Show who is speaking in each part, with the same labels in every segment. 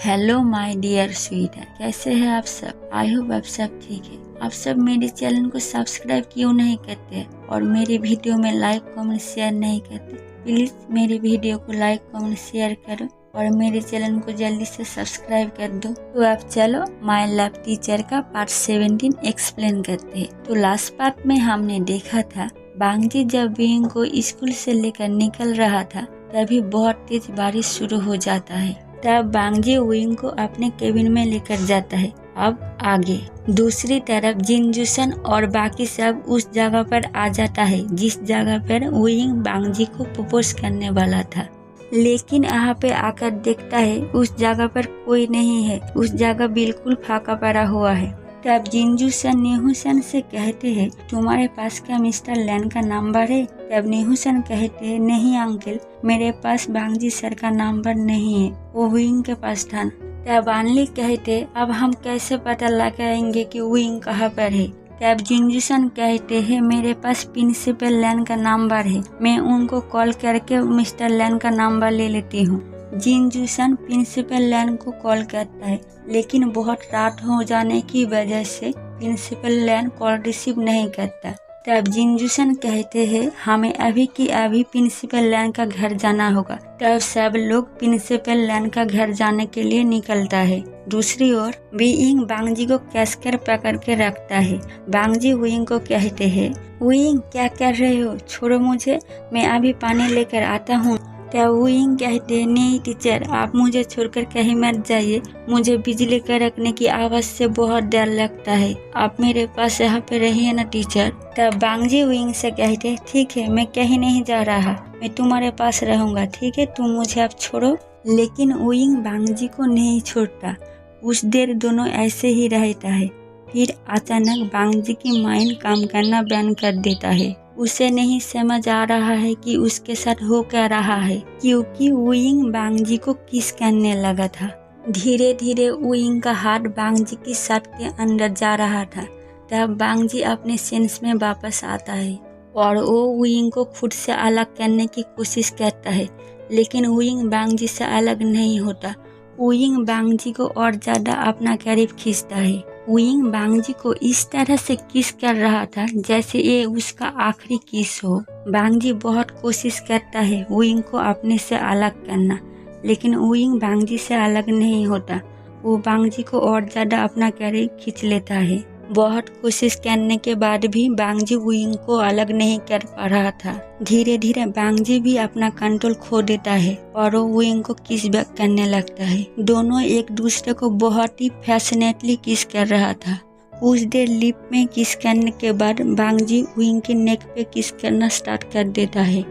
Speaker 1: Hello my dear sweater, कैसे हैं आप सब। आई होप आप सब ठीक है। आप सब मेरे चैनल को सब्सक्राइब क्यों नहीं करते और मेरी वीडियो में लाइक कमेंट शेयर नहीं करते। प्लीज़ मेरी वीडियो को लाइक कमेंट शेयर करो और मेरे चैनल को जल्दी से सब्सक्राइब कर दो। तो अब चलो माय लव टीचर का पार्ट 17 एक्सप्लेन करते हैं। तो लास्ट पार्ट में हमने देखा था बांगजी जब विंग को स्कूल से लेकर निकल रहा था तभी बहुत तेज बारिश शुरू हो जाता है। तब बांगजी विंग को अपने केबिन में लेकर जाता है। अब आगे दूसरी तरफ जिनजुसन और बाकी सब उस जगह पर आ जाता है जिस जगह पर विंग बांगजी को प्रपोज करने वाला था। लेकिन यहाँ पे आकर देखता है उस जगह पर कोई नहीं है, उस जगह बिल्कुल फाका पड़ा हुआ है। तब जिनजुसन नेहुसन से कहते हैं तुम्हारे पास क्या मिस्टर लैन का नंबर है। तब नेहुसन कहते हैं नहीं अंकल, मेरे पास बांगजी सर का नंबर नहीं है, वो विंग के पास था। तब आनली कहते अब हम कैसे पता लगाएंगे कि विंग कहाँ पर है। तब जिनजुसन कहते हैं मेरे पास प्रिंसिपल लैन का नंबर है, मैं उनको कॉल करके मिस्टर लैन का नंबर ले लेती हूँ। जिनजुसन प्रिंसिपल लैन को कॉल करता है लेकिन बहुत रात हो जाने की वजह से प्रिंसिपल लैन कॉल रिसीव नहीं करता। तब जिनजुसन कहते हैं हमें अभी की अभी प्रिंसिपल लैन का घर जाना होगा। तब सब लोग प्रिंसिपल लैन का घर जाने के लिए निकलता है। दूसरी ओर विंग बांगजी को कैस कर पकड़ के रखता है। बांगजी विंग को कहते हैं विंग क्या कर रहे हो, छोड़ो मुझे, मैं अभी पानी लेकर आता हूँ। तब विंग कहते हैं नहीं टीचर, आप मुझे छोड़कर कहीं मत जाइए, मुझे बिजली कड़कने की आवाज़ से बहुत डर लगता है, आप मेरे पास यहाँ पे रहिए ना टीचर। तब बांगजी विंग से कहते हैं ठीक है, मैं कहीं नहीं जा रहा, मैं तुम्हारे पास रहूँगा, ठीक है, तुम मुझे अब छोड़ो। लेकिन विंग बांगजी को नहीं छोड़ता। कुछ देर दोनों ऐसे ही रहता है। फिर अचानक बांगजी की माइंड काम करना बंद कर देता है। उसे नहीं समझ आ रहा है कि उसके साथ हो क्या रहा है, क्योंकि विंग बांगजी को किस करने लगा था। धीरे धीरे विंग का हाथ बांगजी की शर्ट के अंदर जा रहा था। तब बांगजी अपने सेंस में वापस आता है और वो विंग को खुद से अलग करने की कोशिश करता है, लेकिन विंग बांगजी से अलग नहीं होता। विंग बांगजी को और ज़्यादा अपना करीब खींचता है। विंग बांगजी को इस तरह से किस कर रहा था जैसे ये उसका आखिरी किस हो। बांगजी बहुत कोशिश करता है विंग को अपने से अलग करना, लेकिन विंग बांगजी से अलग नहीं होता। वो बांगजी को और ज़्यादा अपना करीब खींच लेता है। बहुत कोशिश करने के बाद भी बांगजी विंग को अलग नहीं कर पा रहा था। धीरे धीरे बांगजी भी अपना कंट्रोल खो देता है और वो विंग को किस बैक करने लगता है। दोनों एक दूसरे को बहुत ही फैसिनेटली किस कर रहा था। कुछ देर लिप में किस करने के बाद बांगजी विंग के नेक पे किस करना स्टार्ट कर देता है।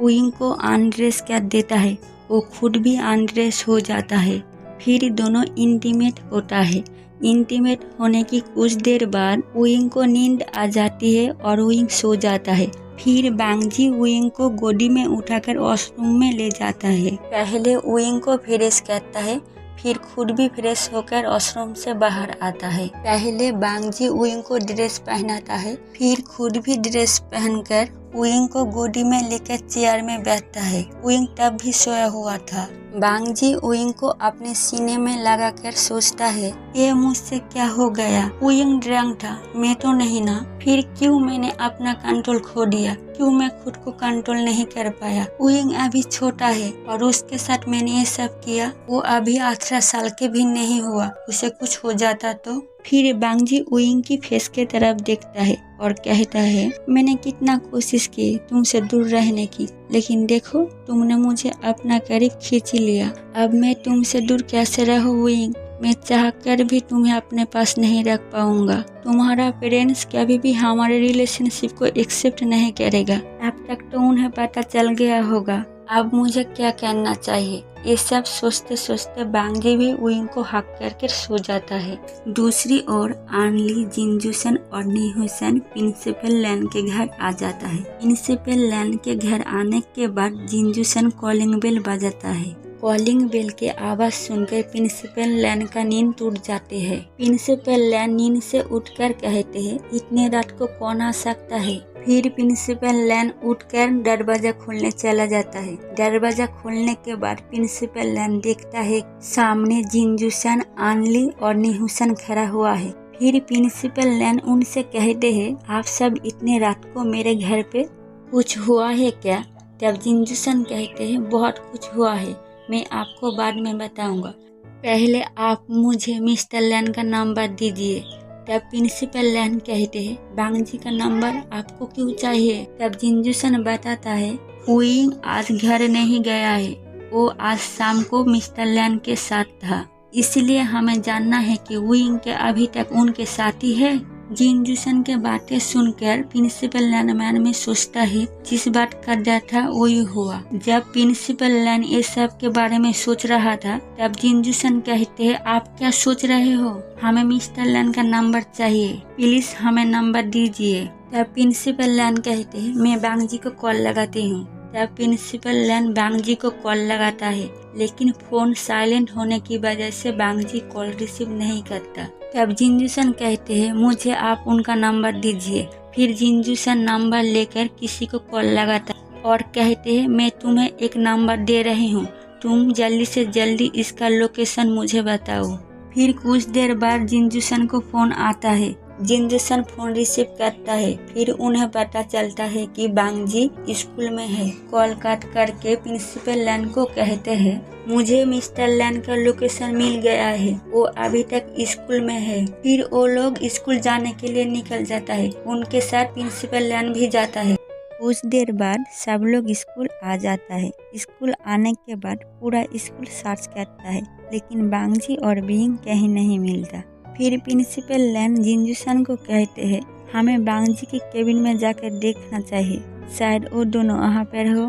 Speaker 1: विंग को अनड्रेस कर देता है, वो खुद भी अनड्रेस हो जाता है। फिर दोनों इंटीमेट होता है। इंटीमेट होने की कुछ देर बाद विंग को नींद आ जाती है और विंग सो जाता है। फिर बांगजी विंग को गोदी में उठाकर वॉशरूम में ले जाता है। पहले विंग को फ्रेश करता है, फिर खुद भी फ्रेश होकर वॉशरूम से बाहर आता है। पहले बांगजी विंग को ड्रेस पहनाता है, फिर खुद भी ड्रेस पहनकर विंग को गोदी में लेकर चेयर में बैठता है। विंग तब भी सोया हुआ था। बांगजी विंग को अपने सीने में लगाकर सोचता है ये मुझसे क्या हो गया, विंग ड्रंक था, मैं तो नहीं ना, फिर क्यों मैंने अपना कंट्रोल खो दिया, क्यों मैं खुद को कंट्रोल नहीं कर पाया। विंग अभी छोटा है और उसके साथ मैंने ये सब किया, वो अभी 18 साल के भी नहीं हुआ, उसे कुछ हो जाता तो। फिर बांगजी विंग की फेस के तरफ देखता है और कहता है मैंने कितना कोशिश की तुमसे दूर रहने की, लेकिन देखो तुमने मुझे अपना करीब खींच लिया। अब मैं तुमसे दूर कैसे रहूं विंग, मैं चाहकर भी तुम्हें अपने पास नहीं रख पाऊंगा। तुम्हारा पेरेंट्स कभी भी हमारे रिलेशनशिप को एक्सेप्ट नहीं करेगा। अब तक तो उन्हें पता चल गया होगा, अब मुझे क्या करना चाहिए। ये सब सोचते सोचते बांगजी भी विंग को हक करके सो जाता है। दूसरी ओर आनली, जिनजुसन और नेहुसन प्रिंसिपल लैन के घर आ जाता है। प्रिंसिपल लैन के घर आने के बाद जिनजुसन कॉलिंग बेल बजाता है। कॉलिंग बेल के आवाज सुनकर प्रिंसिपल लैन का नींद टूट जाते हैं। प्रिंसिपल लैन नींद से उठकर कहते हैं इतने रात को कौन आ सकता है। फिर प्रिंसिपल लैन उठकर दरवाजा खोलने चला जाता है। दरवाजा खोलने के बाद प्रिंसिपल लैन देखता है सामने जिनजूसन, आनली और निहुसन खड़ा हुआ है। फिर प्रिंसिपल लैन उनसे कहते हैं, आप सब इतने रात को मेरे घर पे, कुछ हुआ है क्या? तब जिनजूसन कहते हैं, बहुत कुछ हुआ है, मैं आपको बाद में बताऊंगा, पहले आप मुझे मिस्टर लैन का नंबर दीजिए। तब प्रिंसिपल लैन कहते हैं, बांगजी का नंबर आपको क्यों चाहिए? तब जिनजूसन बताता है, विंग आज घर नहीं गया है, वो आज शाम को मिस्टर लैन के साथ था, इसलिए हमें जानना है कि विंग के अभी तक उनके साथी है। जिनजूसन के बातें सुनकर प्रिंसिपल लैन मन में सोचता है, जिस बात का डर था वही हुआ। जब प्रिंसिपल लैन ये सब के बारे में सोच रहा था, तब जिनजूसन कहते हैं, आप क्या सोच रहे हो? हमें मिस्टर लैन का नंबर चाहिए, प्लीज हमें नंबर दीजिए। तब प्रिंसिपल लैन कहते हैं, मैं बांगजी को कॉल लगाती हूँ। तब प्रिंसिपल लैन बांगजी को कॉल लगाता है, लेकिन फोन साइलेंट होने की वजह से बांगजी कॉल रिसीव नहीं करता। तब जिनजूसन कहते हैं, मुझे आप उनका नंबर दीजिए। फिर जिनजूसन नंबर लेकर किसी को कॉल लगाता और कहते हैं, मैं तुम्हें एक नंबर दे रही हूँ, तुम जल्दी से जल्दी इसका लोकेशन मुझे बताओ। फिर कुछ देर बाद जिनजूसन को फोन आता है। जिनजूसन फोन रिसीव करता है। फिर उन्हें पता चलता है कि बांगजी स्कूल में है। कॉल काट करके प्रिंसिपल लैन को कहते हैं, मुझे मिस्टर लैन का लोकेशन मिल गया है, वो अभी तक स्कूल में है। फिर वो लोग स्कूल जाने के लिए निकल जाता है। उनके साथ प्रिंसिपल लैन भी जाता है। कुछ देर बाद सब लोग स्कूल आ जाता है। स्कूल आने के बाद पूरा स्कूल सर्च करता है, लेकिन बांगजी और विंग कहीं नहीं मिलता। फिर प्रिंसिपल लैन जिनजूसन को कहते हैं, हमें बांगजी के केबिन में जाकर देखना चाहिए, शायद वो दोनों वहाँ पर हो।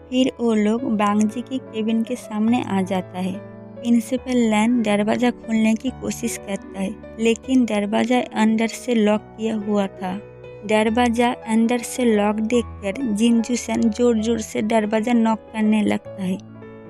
Speaker 1: फिर वो लोग बांगजी के केबिन के सामने आ जाता है। प्रिंसिपल लैन दरवाजा खोलने की कोशिश करता है, लेकिन दरवाजा अंदर से लॉक किया हुआ था। दरवाजा अंदर से लॉक देखकर जिनजूसन जोर जोर से दरवाजा नॉक करने लगता है।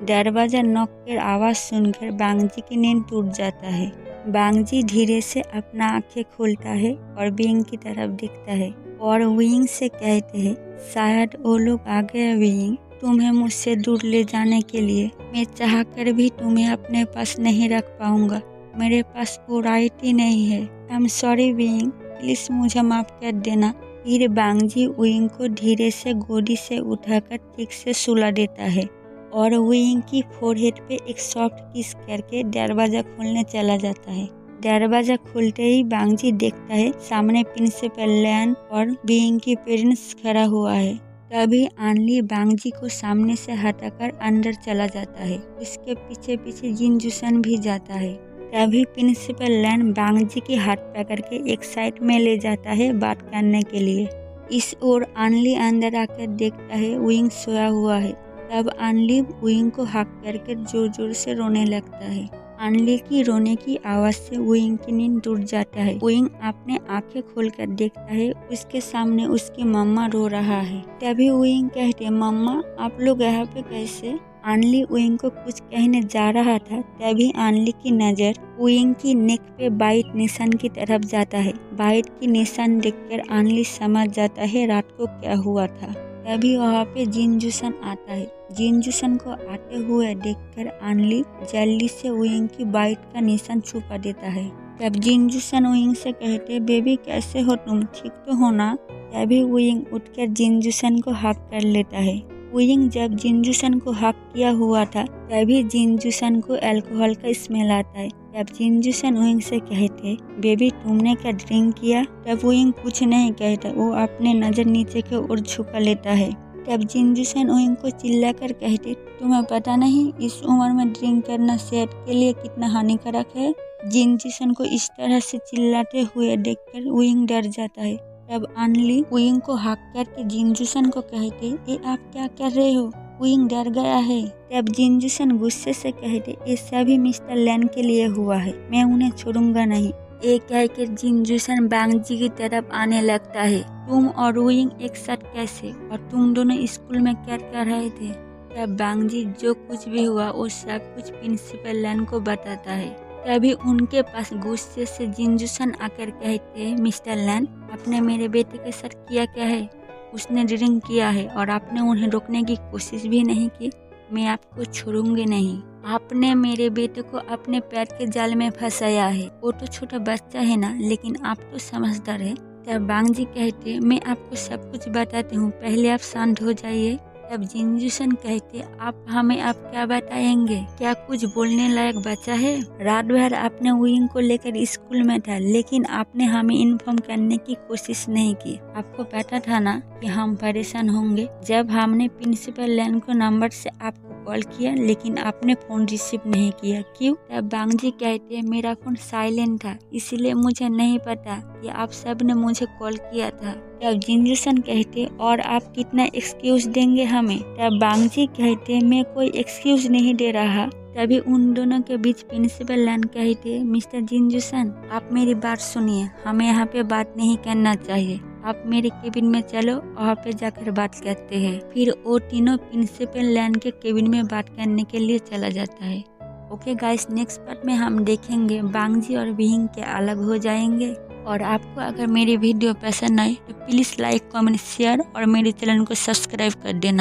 Speaker 1: दरवाजा नॉक की आवाज़ सुनकर बांगजी की नींद टूट जाता है। बांगजी धीरे से अपना आंखें खोलता है और विंग की तरफ देखता है और विंग से कहते हैं, शायद वो लोग आ गए विंग, तुम्हें मुझसे दूर ले जाने के लिए। मैं चाहकर भी तुम्हें अपने पास नहीं रख पाऊंगा, मेरे पास वो राइट ही नहीं है। I am sorry wing, please मुझे माफ कर देना। फिर बांगजी विंग को धीरे से गोदी से उठाकर ठीक से सुला देता है और विंग की फोरहेड पे एक सॉफ्ट किस करके दरवाजा खोलने चला जाता है। दरवाजा खोलते ही बांगजी देखता है सामने प्रिंसिपल लैन और विंग की पेरेंट्स खड़ा हुआ है। तभी आनली बांगजी को सामने से हटाकर अंदर चला जाता है। उसके पीछे पीछे जिनजूसन भी जाता है। तभी प्रिंसिपल लैन बांगजी के हाथ पकड़ के एक साइड में ले जाता है बात करने के लिए। इस ओर आनली अंदर आकर देखता है विंग सोया हुआ है। तब आनली विंग को हक करके जोर जोर से रोने लगता है। आनली की रोने की आवाज से विंग की नींद टूट जाता है। विंग अपने आंखें खोलकर देखता है उसके सामने उसकी मम्मा रो रहा है। तभी विंग कहते, मम्मा आप लोग यहाँ पे कैसे? आनली विंग को कुछ कहने जा रहा था, तभी आनली की नज़र विंग की नेक पे बाइट निशान की तरफ जाता है। बाइट की निशान देखकर आनली समझ जाता है रात को क्या हुआ था। तभी वहाँ पे जिनजूसन आता है। जिनजूसन को आते हुए देखकर आनली जल्दी से विंग की बाइट का निशान छुपा देता है। तब जिनजूसन विंग से कहते, बेबी कैसे हो तुम, ठीक तो हो ना? तभी विंग उठकर जिनजूसन को हक कर लेता है। विंग जब जिनजूसन को हक किया हुआ था, तभी जिनजूसन को अल्कोहल का स्मेल आता है। तब जिनजूसन विंग से कहते, बेबी तुमने क्या ड्रिंक किया? तब विंग कुछ नहीं कहता, वो अपने नज़र नीचे की ओर झुका लेता है। तब जिनजूसन विंग को चिल्लाकर कहते, तुम्हें पता नहीं इस उम्र में ड्रिंक करना सेहत के लिए कितना हानिकारक है? जिनजूसन को इस तरह से चिल्लाते हुए देखकर विंग डर जाता है। तब आनली विंग को हक करके जिनजूसन को कहते, ये आप क्या कर रहे हो? विंग डर गया है। तब जिनजूसन गुस्से से कहते, ये सभी मिस्टर लैन के लिए हुआ है, मैं उन्हें छोड़ूंगा नहीं। एक कहकर जिनजूसन बांगजी की तरफ आने लगता है। तुम और विंग एक साथ कैसे, और तुम दोनों स्कूल में क्या कर रहे थे? तब बांगजी जो कुछ भी हुआ वो सब कुछ प्रिंसिपल लैन को बताता है। तभी उनके पास गुस्से से जिनजूसन आकर कहते हैं, मिस्टर लैन आपने मेरे बेटे के साथ किया क्या है? उसने ड्रिंक किया है और आपने उन्हें रोकने की कोशिश भी नहीं की, मैं आपको छोड़ूंगी नहीं। आपने मेरे बेटे को अपने पैर के जाल में फंसाया है। वो तो छोटा बच्चा है ना, लेकिन आप तो समझदार है। तब बांग जी कहते, मैं आपको सब कुछ बताती हूँ, पहले आप शांत हो जाइए। तब जिनजुसन कहते, आप हमें आप क्या बताएंगे? क्या कुछ बोलने लायक बचा है? रात भर आपने विंग को लेकर स्कूल में था, लेकिन आपने हमें इन्फॉर्म करने की कोशिश नहीं की। आपको पता था ना कि हम परेशान होंगे। जब हमने प्रिंसिपल लैन को नंबर से आपको कॉल किया, लेकिन आपने फोन रिसीव नहीं किया, क्यों? तब बांग जी कहते, मेरा फोन साइलेंट था, इसलिए मुझे नहीं पता कि आप सब ने मुझे कॉल किया था। तब जिनजुसन कहते, और आप कितना एक्सक्यूज देंगे हमें? तब बांग जी कहते, मैं कोई एक्सक्यूज नहीं दे रहा। तभी उन दोनों के बीच प्रिंसिपल लैन कहते, मिस्टर जिनजुसन, आप मेरी बात सुनिए, हमें यहाँ पे बात नहीं करना चाहिए। आप मेरे केबिन में चलो, वहाँ पे जाकर बात करते हैं। फिर वो तीनों प्रिंसिपल लैन के केबिन में बात करने के लिए चला जाता है। ओके गाइस, नेक्स्ट पार्ट में हम देखेंगे बांग जी और विंग के अलग हो जाएंगे। और आपको अगर मेरी वीडियो पसंद आए तो प्लीज़ लाइक, कमेंट, शेयर और मेरे चैनल को सब्सक्राइब कर देना।